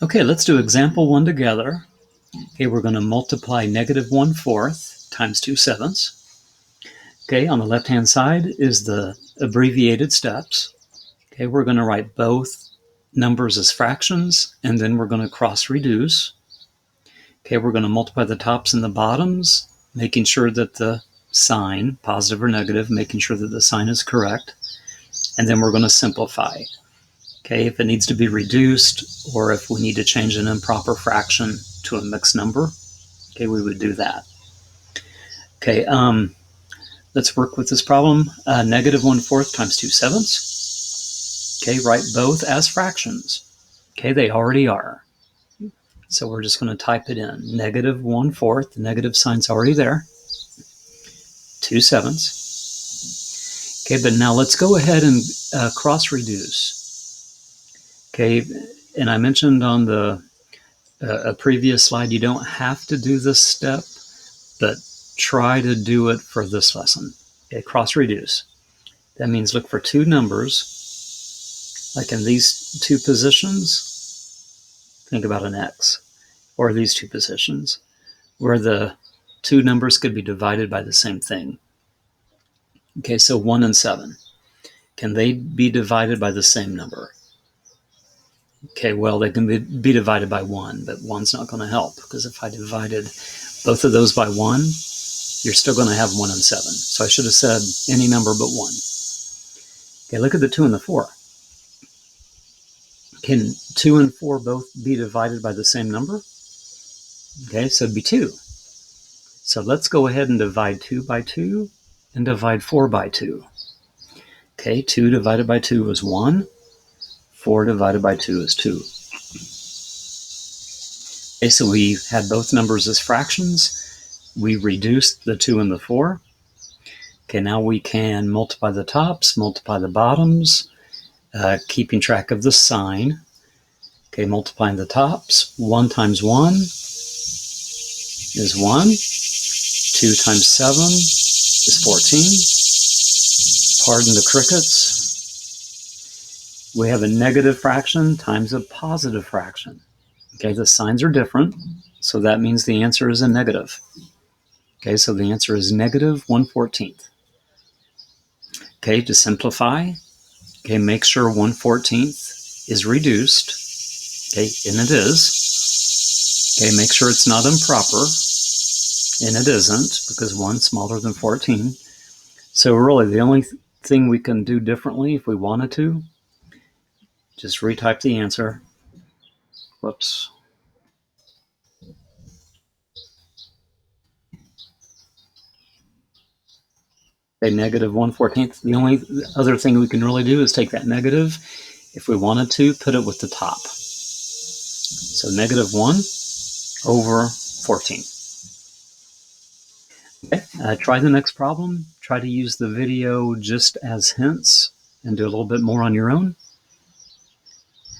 Okay, let's do example 1 together. Okay, we're going to multiply -1/4 times 2/7. Okay, on the left-hand side is the abbreviated steps. Okay, we're going to write both numbers as fractions, and then we're going to cross-reduce. Okay, we're going to multiply the tops and the bottoms, making sure that the sign, positive or negative, making sure that the sign is correct. And then we're going to simplify. Okay, if it needs to be reduced or if we need to change an improper fraction to a mixed number, okay, we would do that. Okay, let's work with this problem. -1/4 times 2/7. Okay, write both as fractions. Okay, they already are. So we're just going to type it in. -1/4, the negative sign's already there. 2/7. Okay, but now let's go ahead and cross-reduce. Okay, and I mentioned on a previous slide, you don't have to do this step, but try to do it for this lesson. Okay, cross-reduce. That means look for two numbers, like in these two positions, think about an X, or these two positions, where the two numbers could be divided by the same thing. Okay, so 1 and 7. Can they be divided by the same number? Okay, well, they can be divided by 1, but 1's not going to help, because if I divided both of those by 1, you're still going to have 1 and 7. So I should have said any number but 1. Okay, look at the 2 and the 4. Can 2 and 4 both be divided by the same number? Okay, so it'd be 2. So let's go ahead and divide 2 by 2 and divide 4 by 2. Okay, 2 divided by 2 is 1. 4 divided by 2 is 2. Okay, so we had both numbers as fractions. We reduced the 2 and the 4. Okay, now we can multiply the tops, multiply the bottoms, keeping track of the sign. Okay, multiplying the tops. 1 times 1 is 1. 2 times 7 is 14. Pardon the crickets. We have a negative fraction times a positive fraction. Okay, the signs are different, so that means the answer is a negative. Okay, so the answer is -1/14. Okay, to simplify, okay, make sure 1/14 is reduced. Okay, and it is. Okay, make sure it's not improper, and it isn't, because 1's smaller than 14. So really, the only thing we can do differently if we wanted to, just retype the answer. Whoops. Okay, -1/14. The only other thing we can really do is take that negative, if we wanted to, put it with the top. So -1/14. Okay, try the next problem. Try to use the video just as hints and do a little bit more on your own.